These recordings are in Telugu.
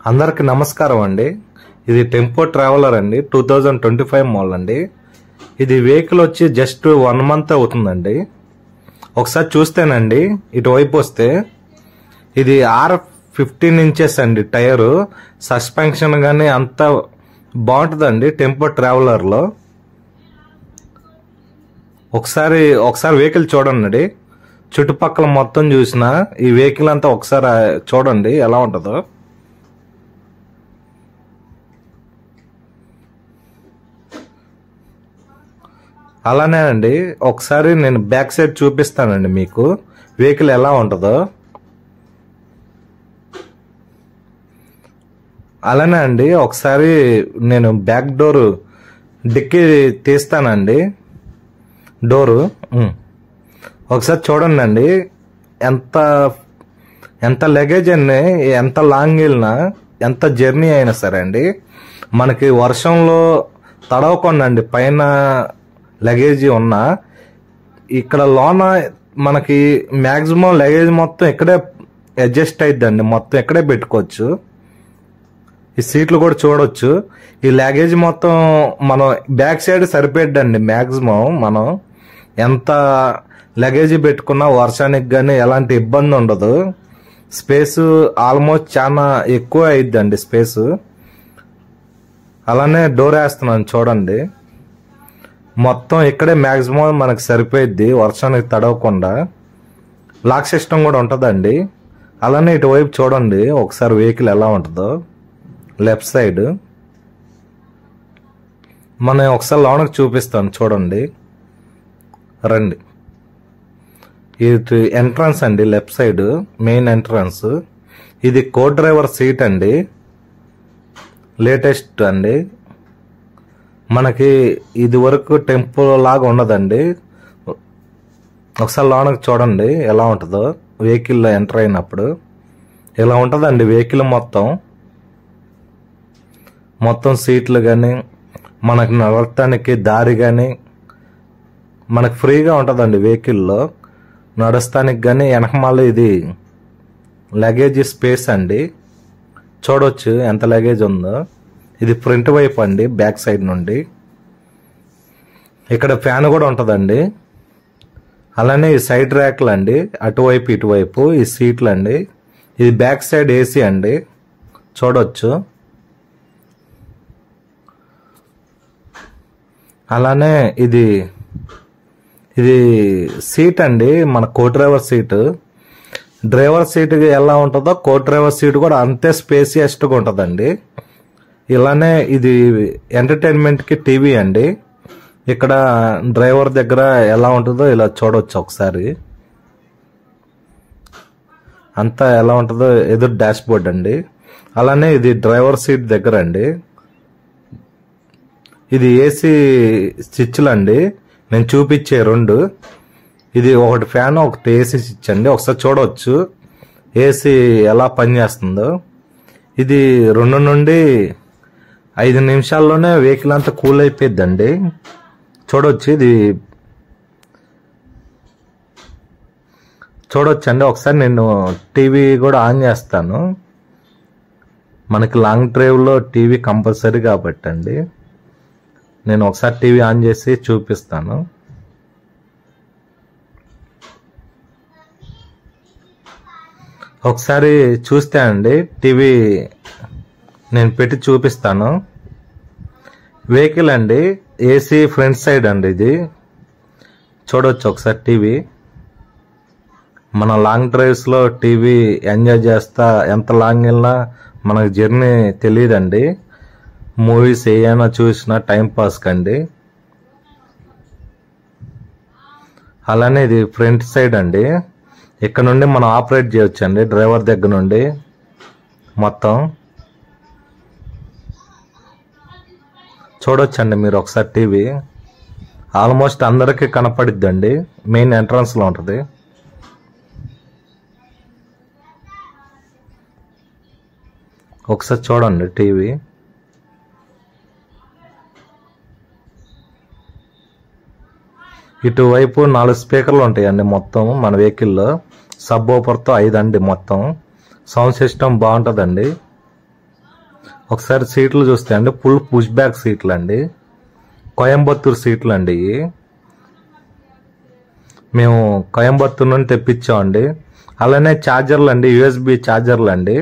అందరికి నమస్కారం అండి. ఇది టెంపో ట్రావెలర్ అండి, 2025 మోడల్ అండి. ఇది వెహికల్ వచ్చి జస్ట్ 1 మంత్ అవుతుందండి. ఒకసారి చూస్తేనండి ఇటువైపు వస్తే ఇది R15 ఇంచెస్ అండి టైరు. సస్పెన్షన్ కానీ అంత బాగుంటుందండి టెంపో ట్రావెలర్ లో. ఒకసారి వెహికల్ చూడండి. చుట్టుపక్కల మొత్తం చూసిన ఈ వెహికల్ అంతా ఒకసారి చూడండి ఎలా ఉంటుందో. అలానే అండి ఒకసారి నేను బ్యాక్ సైడ్ చూపిస్తానండి మీకు వెహికల్ ఎలా ఉంటుందో. అలానే అండి ఒకసారి నేను బ్యాక్ డోర్ డిక్కీ తీస్తానండి. డోరు ఒకసారి చూడండి అండి. ఎంత లగేజ్ అన్నీ ఎంత లాంగ్ వెళ్ళినా ఎంత జర్నీ అయినా సరే అండి మనకి వర్షంలో తడవకుండా అండి పైన లగేజ్ ఉన్నా ఇక్కడ లోన మనకి మ్యాక్సిమం లగేజ్ మొత్తం ఇక్కడే అడ్జస్ట్ అయిద్దండి. మొత్తం ఇక్కడే పెట్టుకోవచ్చు. ఈ సీట్లు కూడా చూడొచ్చు. ఈ లగేజ్ మొత్తం మనం బ్యాక్ సైడ్ సరిపోద్దండి. మ్యాక్సిమం మనం ఎంత లగేజ్ పెట్టుకున్నా వర్షానికి కానీ ఎలాంటి ఇబ్బంది ఉండదు. స్పేస్ ఆల్మోస్ట్ చాలా ఎక్కువ అయిద్దండి స్పేస్. అలానే డోర్ వేస్తున్నాను చూడండి. మొత్తం ఇక్కడే మ్యాక్సిమం మనకు సరిపోయిద్ది వర్షానికి తడవకుండా. లాక్ సిస్టమ్ కూడా ఉంటుందండి. అలానే ఇటువైపు చూడండి ఒకసారి వెహికల్ ఎలా ఉంటుందో. లెఫ్ట్ సైడ్ మనం ఒకసారి లోనకి చూపిస్తాను చూడండి. రండి. ఇది ఎంట్రన్స్ అండి, లెఫ్ట్ సైడ్ మెయిన్ ఎంట్రన్స్. ఇది కో డ్రైవర్ సీట్ అండి, లేటెస్ట్ అండి. మనకి ఇది వరకు టెంపో లాగా ఉండదండి. ఒకసారి లోనకి చూడండి ఎలా ఉంటుందో. వెహికల్లో ఎంటర్ అయినప్పుడు ఇలా ఉంటుందండి వెహికల్ మొత్తం సీట్లు కానీ మనకు నడవటానికి దారి కానీ మనకు ఫ్రీగా ఉంటుందండి వెహికల్లో నడుస్తానికి కానీ. వెనకమాల ఇది లగేజ్ స్పేస్ అండి, చూడొచ్చు ఎంత లగేజ్ ఉందో. ఇది ఫ్రంట్ వైపు అండి, బ్యాక్ సైడ్ నుండి. ఇక్కడ ఫ్యాన్ కూడా ఉంటుందండి. అలానే ఈ సైడ్ ర్యాక్లు అండి, అటువైపు ఇటువైపు ఈ సీట్లు అండి. ఇది బ్యాక్ సైడ్ ఏసీ అండి, చూడొచ్చు. అలానే ఇది సీట్ అండి, మన కో డ్రైవర్ సీటు. డ్రైవర్ సీట్ ఎలా ఉంటుందో కో డ్రైవర్ సీట్ కూడా అంతే స్పేసియస్గా ఉంటుందండి. ఇలానే ఇది ఎంటర్టైన్మెంట్ కి టీవీ అండి. ఇక్కడ డ్రైవర్ దగ్గర ఎలా ఉంటుందో ఇలా చూడవచ్చు ఒకసారి. అంతా ఎలా ఉంటుందో ఎదురు డాష్ బోర్డ్ అండి. అలానే ఇది డ్రైవర్ సీట్ దగ్గర అండి. ఇది ఏసీ స్విచ్లు అండి, నేను చూపించే 2. ఇది ఒకటి ఫ్యాన్, ఒకటి ఏసీ స్విచ్ అండి. ఒకసారి చూడవచ్చు ఏసీ ఎలా పనిచేస్తుందో. ఇది 2 నుండి 5 నిమిషాల్లోనే వెహికల్ అంతా కూల్ అయిపోయిద్దండి. చూడొచ్చు ఇది చూడొచ్చండి. ఒకసారి నేను టీవీ కూడా ఆన్ చేస్తాను. మనకి లాంగ్ డ్రైవ్లో టీవీ కంపల్సరీ కాబట్టి అండి. నేను ఒకసారి టీవీ ఆన్ చేసి చూపిస్తాను. ఒకసారి చూస్తే అండి టీవీ నేను పెట్టి చూపిస్తాను. వెహికల్ అండి ఏసీ ఫ్రంట్ సైడ్ అండి. ఇది చూడొచ్చు ఒకసారి టీవీ. మన లాంగ్ డ్రైవ్స్ లో టీవీ ఎంజాయ్ చేస్తా ఎంత లాంగ్ వెళ్ళినా మనకు జర్నీ తెలియదండి. మూవీస్ ఏమైనా చూసినా టైం పాస్ కండి. అలానే ఇది ఫ్రంట్ సైడ్ అండి. ఇక్కడ నుండి మనం ఆపరేట్ చేయొచ్చండి, డ్రైవర్ దగ్గర నుండి మొత్తం చూడొచ్చండి మీరు ఒకసారి టీవీ. ఆల్మోస్ట్ అందరికీ కనపడిద్దండి, మెయిన్ ఎంట్రన్స్ లో ఉంటుంది. ఒకసారి చూడండి టీవీ. ఇటువైపు 4 స్పీకర్లు ఉంటాయండి మొత్తం మన వెహికల్లో. సబ్ ఊపర్తో 5 అండి మొత్తం. సౌండ్ సిస్టమ్ బాగుంటుందండి. ఒకసారి సీట్లు చూస్తే అండి ఫుల్ పుష్ బ్యాక్ సీట్లు అండి, కోయంబత్తూరు సీట్లు అండి ఇవి. మేము కోయంబత్తూరు నుండి తెప్పించామండి. అలానే ఛార్జర్లు అండి, యూఎస్బి ఛార్జర్లు అండి,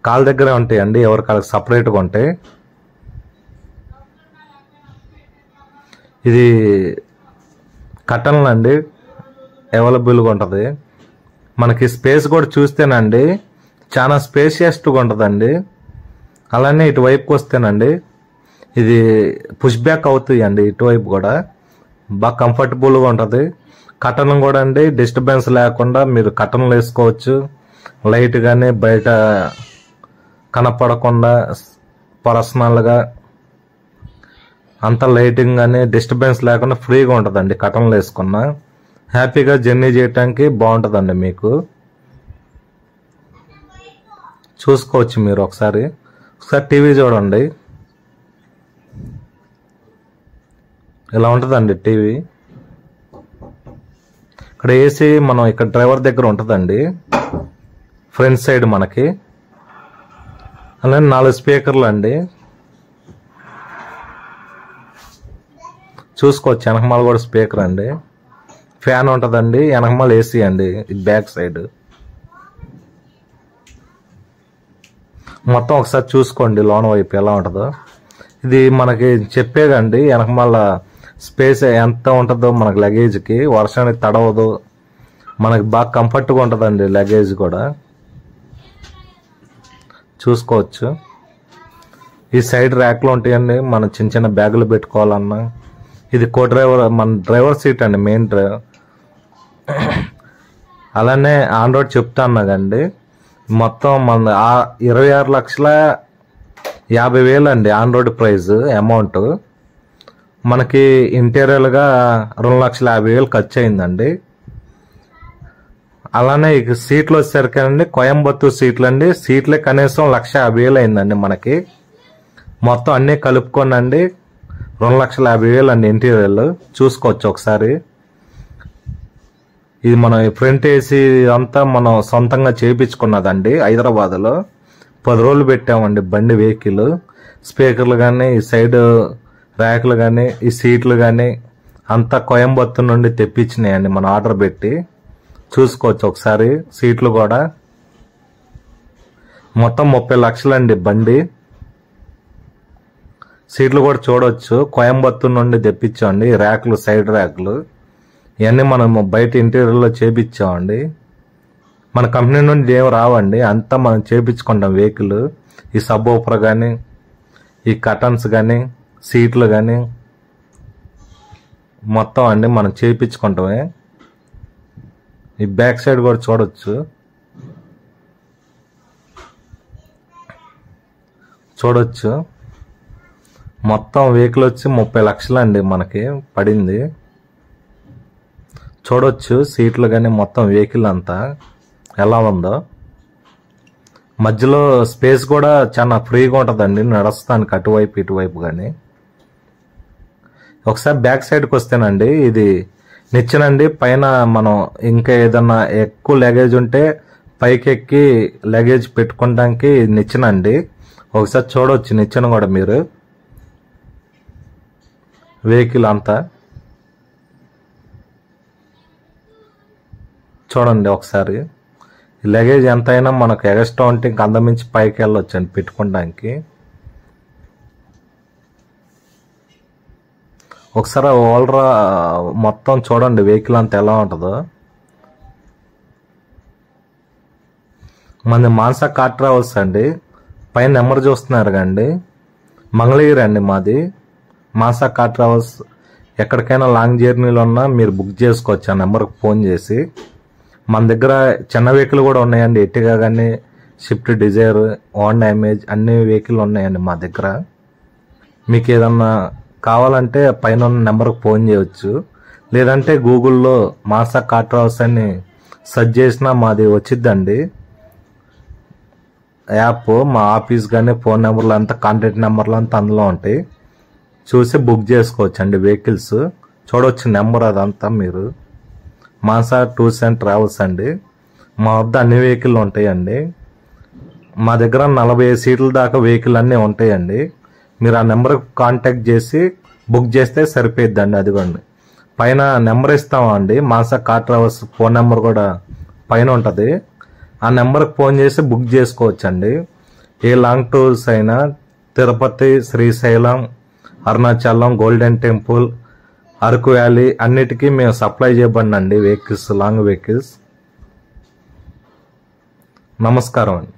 కాళ్ళ దగ్గరే ఉంటాయండి, ఎవరి కాళ్ళకి సపరేట్గా ఉంటాయి. ఇది కటన్లు అండి, అవైలబుల్గా ఉంటుంది. మనకి స్పేస్ కూడా చూస్తేనండి చాలా స్పేషియస్గా ఉంటుందండి. అలానే ఇటువైపుకి వస్తేనండి ఇది పుష్ బ్యాక్ అవుతాయి అండి, ఇటువైపు కూడా బాగా కంఫర్టబుల్గా ఉంటుంది. కటన్ కూడా అండి డిస్టర్బెన్స్ లేకుండా మీరు కటన్లు వేసుకోవచ్చు. లైట్ కానీ బయట కనపడకుండా పర్సనల్గా అంత లైటింగ్ కానీ డిస్టర్బెన్స్ లేకుండా ఫ్రీగా ఉంటుందండి. కటన్లు వేసుకున్నా హ్యాపీగా జర్నీ చేయడానికి బాగుంటుందండి. మీకు చూసుకోవచ్చు మీరు ఒకసారి టీవీ చూడండి, ఇలా ఉంటుందండి టీవీ. ఇక్కడ ఏసీ మనం ఇక్కడ డ్రైవర్ దగ్గర ఉంటుందండి, ఫ్రంట్ సైడ్ మనకి. అలానే 4 స్పీకర్లు అండి, చూసుకోవచ్చు. వెనకమాల కూడా స్పీకర్ అండి, ఫ్యాన్ ఉంటుందండి, వెనకమాల ఏసీ అండి. ఇది బ్యాక్ సైడ్ మొత్తం ఒకసారి చూసుకోండి లోన వైపు ఎలా ఉంటుందో. ఇది మనకి చెప్పేదండి వెనకమాల స్పేస్ ఎంత ఉంటుందో మనకి లగేజ్కి, వర్షానికి తడవదు, మనకి బాగా కంఫర్ట్గా ఉంటుందండి లగేజ్ కూడా. చూసుకోవచ్చు. ఈ సైడ్ ర్యాక్లు ఉంటాయండి, మన చిన్న చిన్న బ్యాగులు పెట్టుకోవాలన్నా. ఇది కో డ్రైవర్, మన డ్రైవర్ సీట్ అండి, మెయిన్ డ్రైవర్. అలానే ఆన్ రోడ్ చెప్తా అన్నాగండి, మొత్తం మన 26,50,000 అండి ఆన్ రోడ్ ప్రైస్ అమౌంట్. మనకి ఇంటీరియర్గా 2,50,000 ఖర్చు అయిందండి. అలానే ఇక సీట్లు వచ్చేసరికండి కోయంబత్తూరు సీట్లు అండి, సీట్లే కనీసం 1,50,000 అయిందండి మనకి. మొత్తం అన్నీ కలుపుకోనండి 2,50,000 అండి ఇంటీరియర్లు. చూసుకోవచ్చు ఒకసారి. ఇది మనం ఫ్రంట్ ఏసీ అంతా మనం సొంతంగా చేయించుకున్నదండి హైదరాబాద్లో. 10 రోజులు పెట్టామండి బండి వెహికల్. స్పీకర్లు కానీ, ఈ సైడ్ ర్యాక్లు కానీ, ఈ సీట్లు కానీ అంతా కోయంబత్తూరు నుండి తెప్పించినాయండి మనం ఆర్డర్ పెట్టి. చూసుకోవచ్చు ఒకసారి. సీట్లు కూడా మొత్తం 30 లక్షలు అండి బండి. సీట్లు కూడా చూడవచ్చు, కోయంబత్తూరు నుండి తెప్పించామండి. ర్యాక్లు, సైడ్ ర్యాక్లు ఇవన్నీ మనం బయట ఇంటీరియర్లో చేపించామండి. మన కంపెనీ నుండి ఏం రావండి, అంతా మనం చేపించుకుంటాం వెహికల్. ఈ సబ్ ఓపర్ కానీ, ఈ కటన్స్ కానీ, సీట్లు కానీ మొత్తం అండి మనం చేపించుకుంటామే. ఈ బ్యాక్ సైడ్ కూడా చూడొచ్చు. మొత్తం వెహికల్ వచ్చి 30 లక్షలు అండి మనకి పడింది. చూడొచ్చు సీట్లు కానీ మొత్తం వెహికల్ అంతా ఎలా ఉందో. మధ్యలో స్పేస్ కూడా చాలా ఫ్రీగా ఉంటుందండి నడుస్తానికి, అటువైపు ఇటువైపు. కానీ ఒకసారి బ్యాక్ సైడ్కి వస్తేనండి ఇది నిచ్చెనండి. పైన మనం ఇంకా ఏదన్నా ఎక్కువ లగేజ్ ఉంటే పైకి ఎక్కి లగేజ్ పెట్టుకోవడానికి నిచ్చెనండి. ఒకసారి చూడవచ్చు నిచ్చెన కూడా మీరు. వెహికల్ అంతా చూడండి ఒకసారి. లగేజ్ ఎంతైనా మనకు ఎక్స్ట్రా ఉంటే ఇంక అందమించి పైకి వెళ్ళొచ్చు అండి పెట్టుకోవడానికి. ఒకసారి ఓల్రా మొత్తం చూడండి వెహికల్ అంతా ఎలా ఉంటుందో. మన మాన్సా కార్ ట్రావెల్స్ అండి, పైన నెంబర్ చూస్తున్నారు కండి, మంగళగిరి అండి మాది. Mansa car travels. ఎక్కడికైనా లాంగ్ జర్నీలో ఉన్నా మీరు బుక్ చేసుకోవచ్చు ఆ నెంబర్కి ఫోన్ చేసి. మన దగ్గర చిన్న వెహికల్ కూడా ఉన్నాయండి, ఎట్టిగా కానీ, స్విఫ్ట్ డిజైర్, హోండా ఇమేజ్ అన్ని వెహికల్ ఉన్నాయండి మా దగ్గర. మీకు ఏదన్నా కావాలంటే పైన ఉన్న నెంబర్కి ఫోన్ చేయవచ్చు. లేదంటే గూగుల్లో మాన్సా కార్ ట్రావెల్స్ అని సెర్చ్ చేసినా మాది వచ్చిద్దండి యాప్. మా ఆఫీస్ కానీ ఫోన్ నెంబర్లు అంతా, కాంటాక్ట్ నెంబర్లు అంతా అందులో ఉంటాయి. చూసి బుక్ చేసుకోవచ్చు అండి వెహికల్స్. చూడవచ్చు నెంబర్ అదంతా మీరు. మాన్సా టూర్స్ అండ్ ట్రావెల్స్ అండి. మా వద్ద అన్ని వెహికల్ ఉంటాయండి. మా దగ్గర 45 సీట్ల దాకా వెహికల్ అన్నీ ఉంటాయండి. మీరు ఆ నెంబర్కి కాంటాక్ట్ చేసి బుక్ చేస్తే సరిపోయిద్దండి. అదిగోండి పైన నెంబర్ ఇస్తామండి, మాసా కార్ ట్రావెల్స్ ఫోన్ నెంబర్ కూడా పైన ఉంటుంది. ఆ నెంబర్కి ఫోన్ చేసి బుక్ చేసుకోవచ్చండి. ఏ లాంగ్ టూర్స్ అయినా Tirupati, Srisailam, Arunachalam, golden temple, Araku valley అన్నిటికీ మేము సప్లై చేయబడినండి వెహికల్స్, లాంగ్ వెహికల్స్. నమస్కారం అండి.